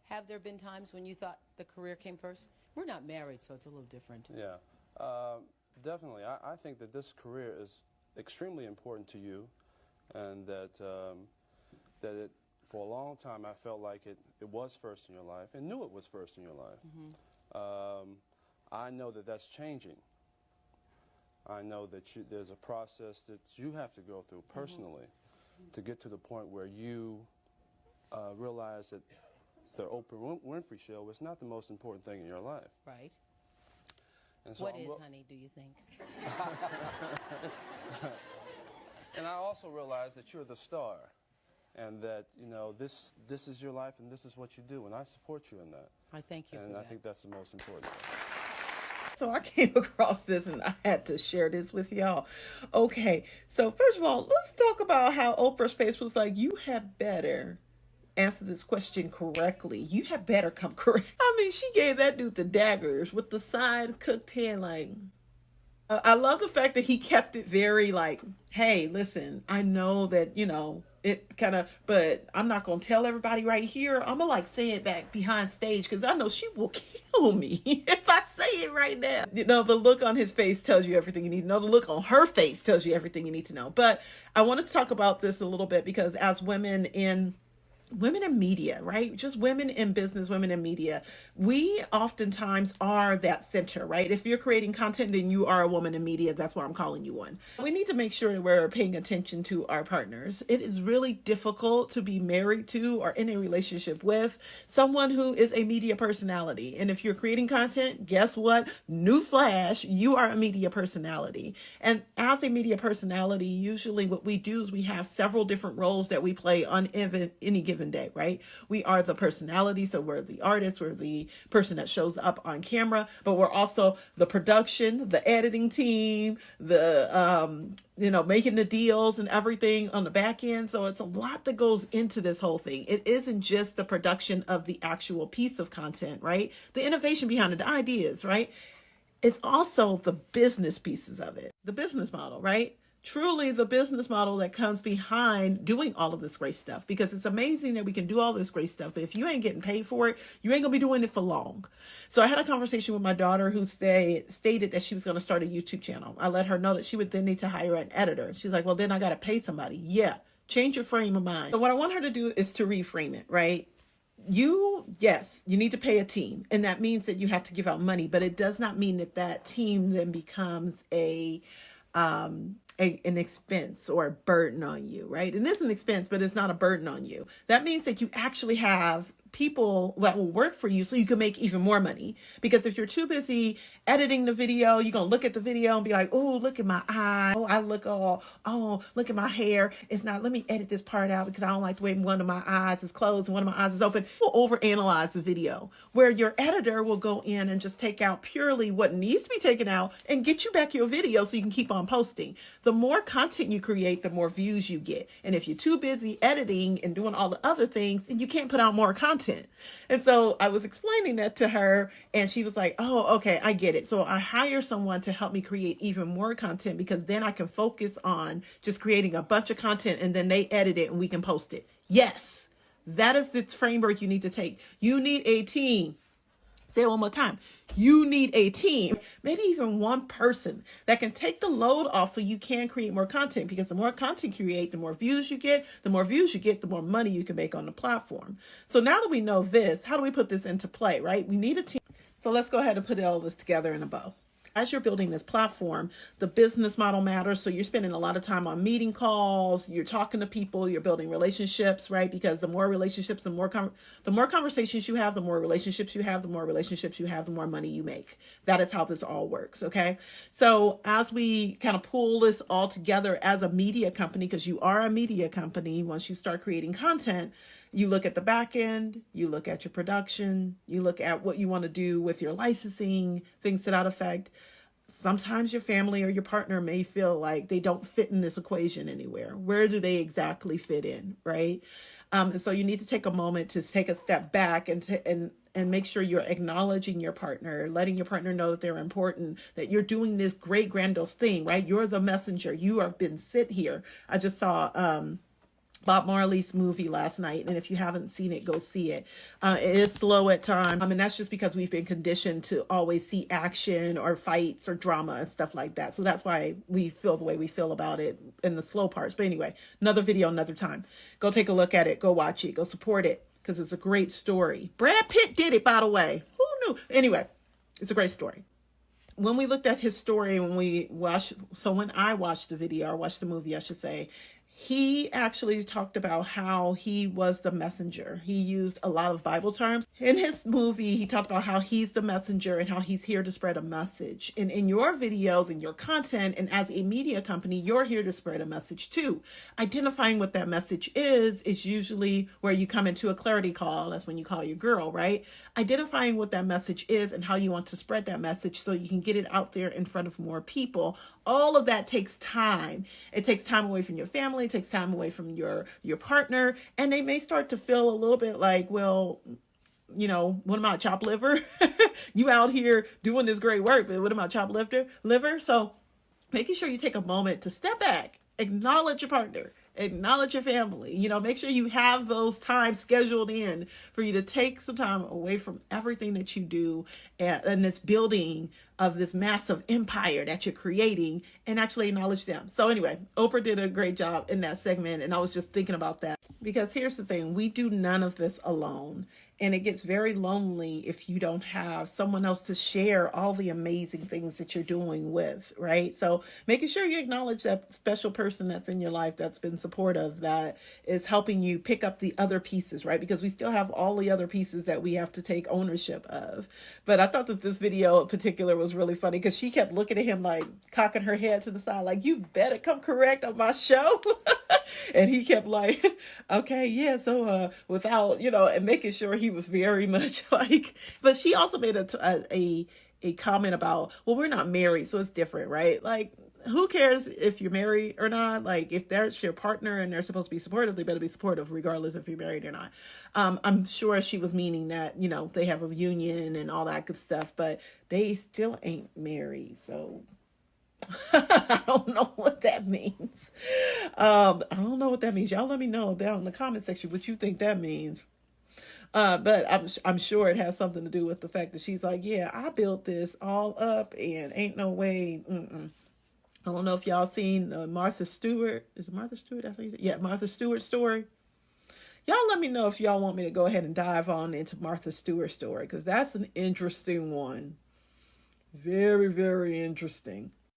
Have there been times when you thought the career came first? We're not married, so it's a little different. Yeah, definitely. I think that this career is extremely important to you, and that it, for a long time, I felt like it was first in your life, and knew it was first in your life. I know that that's changing. I know that there's a process that you have to go through personally to get to the point where you realize that the Oprah Winfrey Show was not the most important thing in your life. Right. And so what is, honey, do you think? And I also realize that you're the star, and that, you know, this is your life and this is what you do, and I support you in that. I thank you for that. And I think that's the most important thing. So I came across this and I had to share this with y'all. Okay, so first of all, let's talk about how Oprah's face was like, you had better answer this question correctly. You had better come correct. I mean, she gave that dude the daggers with the side cooked hand. Like, I love the fact that he kept it very like, hey, listen, I know that, you know, it kind of, but I'm not going to tell everybody right here. I'm going to like say it back behind stage because I know she will kill me if I say it right now. You know, the look on his face tells you everything you need to know. The look on her face tells you everything you need to know. But I wanted to talk about this a little bit because as women in media, right? Just women in business, women in media. We oftentimes are that center, right? If you're creating content, then you are a woman in media. That's why I'm calling you one. We need to make sure that we're paying attention to our partners. It is really difficult to be married to or in a relationship with someone who is a media personality. And if you're creating content, guess what? Newsflash, you are a media personality. And as a media personality, usually what we do is we have several different roles that we play on any given day, right? We are the personality, so we're the artist, we're the person that shows up on camera, but we're also the production, the editing team, the making the deals and everything on the back end. So it's a lot that goes into this whole thing. It isn't just the production of the actual piece of content, right? The innovation behind it, the ideas, right? It's also the business pieces of it, the business model, right? Truly the business model that comes behind doing all of this great stuff, because it's amazing that we can do all this great stuff, but if you ain't getting paid for it, you ain't gonna be doing it for long. So I had a conversation with my daughter who stated that she was going to start a YouTube channel. I let her know that she would then need to hire an editor. She's like, well, then I got to pay somebody. Yeah. Change your frame of mind. So what I want her to do is to reframe it, right? Yes, you need to pay a team, and that means that you have to give out money, but it does not mean that that team then becomes an expense or a burden on you, right? It is an expense, but it's not a burden on you. That means that you actually have people that will work for you so you can make even more money. Because if you're too busy editing the video, you're going to look at the video and be like, oh, look at my eye. Oh, I look look at my hair. It's not, let me edit this part out because I don't like the way one of my eyes is closed and one of my eyes is open. We'll overanalyze the video, where your editor will go in and just take out purely what needs to be taken out and get you back your video so you can keep on posting. The more content you create, the more views you get. And if you're too busy editing and doing all the other things, then you can't put out more content. And so I was explaining that to her, and she was like, oh, okay, I get it. So I hire someone to help me create even more content, because then I can focus on just creating a bunch of content and then they edit it and we can post it. Yes, that is the framework you need to take. You need a team. Say it one more time. You need a team, maybe even one person that can take the load off so you can create more content, because the more content you create, the more views you get, the more money you can make on the platform. So now that we know this, how do we put this into play, right? We need a team. So let's go ahead and put all this together in a bow. As you're building this platform, the business model matters. So you're spending a lot of time on meeting calls, you're talking to people, you're building relationships, right? Because the more relationships, the more conversations you have, the more relationships you have, the more relationships you have, the more money you make. That is how this all works, okay? So as we kind of pull this all together as a media company, because you are a media company, once you start creating content, you look at the back end, you look at your production, you look at what you want to do with your licensing, things to that effect. Sometimes your family or your partner may feel like they don't fit in this equation anywhere. Where do they exactly fit in, right? And so you need to take a moment to take a step back and make sure you're acknowledging your partner, letting your partner know that they're important, that you're doing this great grandiose thing, right? You're the messenger. You have been sit here. I just saw Bob Marley's movie last night, and if you haven't seen it, go see it. It is slow at times, and that's just because we've been conditioned to always see action or fights or drama and stuff like that. So that's why we feel the way we feel about it in the slow parts. But anyway, another video, another time. Go take a look at it. Go watch it. Go support it, because it's a great story. Brad Pitt did it, by the way. Who knew? Anyway, it's a great story. When we looked at his story, when I watched the video, or watched the movie, I should say, he actually talked about how he was the messenger. He used a lot of Bible terms. In his movie, he talked about how he's the messenger and how he's here to spread a message. And in your videos and your content, and as a media company, you're here to spread a message too. Identifying what that message is usually where you come into a clarity call. That's when you call your girl, right? Identifying what that message is and how you want to spread that message so you can get it out there in front of more people. All of that takes time. It takes time away from your family. It takes time away from your partner. And they may start to feel a little bit like, well, you know, what about chopped liver? You out here doing this great work, but what about chopped liver? So making sure you take a moment to step back, acknowledge your partner, acknowledge your family, you know, make sure you have those times scheduled in for you to take some time away from everything that you do and this building of this massive empire that you're creating, and actually acknowledge them. So anyway, Oprah did a great job in that segment, and I was just thinking about that, because here's the thing, we do none of this alone. And it gets very lonely if you don't have someone else to share all the amazing things that you're doing with, right? So making sure you acknowledge that special person that's in your life that's been supportive, that is helping you pick up the other pieces, right? Because we still have all the other pieces that we have to take ownership of. But I thought that this video in particular was really funny, because she kept looking at him like cocking her head to the side, like, you better come correct on my show. And he kept like, okay, yeah. So without, you know, and making sure he was very much like, but she also made a comment about, well, we're not married, so it's different, right? Like, who cares if you're married or not? Like, if that's your partner and they're supposed to be supportive, they better be supportive regardless if you're married or not. I'm sure she was meaning that, you know, they have a union and all that good stuff, but they still ain't married. So I don't know what that means. I don't know what that means. Y'all let me know down in the comment section what you think that means. But I'm sure it has something to do with the fact that she's like, yeah, I built this all up and ain't no way. I don't know if y'all seen Martha Stewart. Is it Martha Stewart? Yeah, Martha Stewart story. Y'all let me know if y'all want me to go ahead and dive on into Martha Stewart's story, because that's an interesting one. Very, very interesting.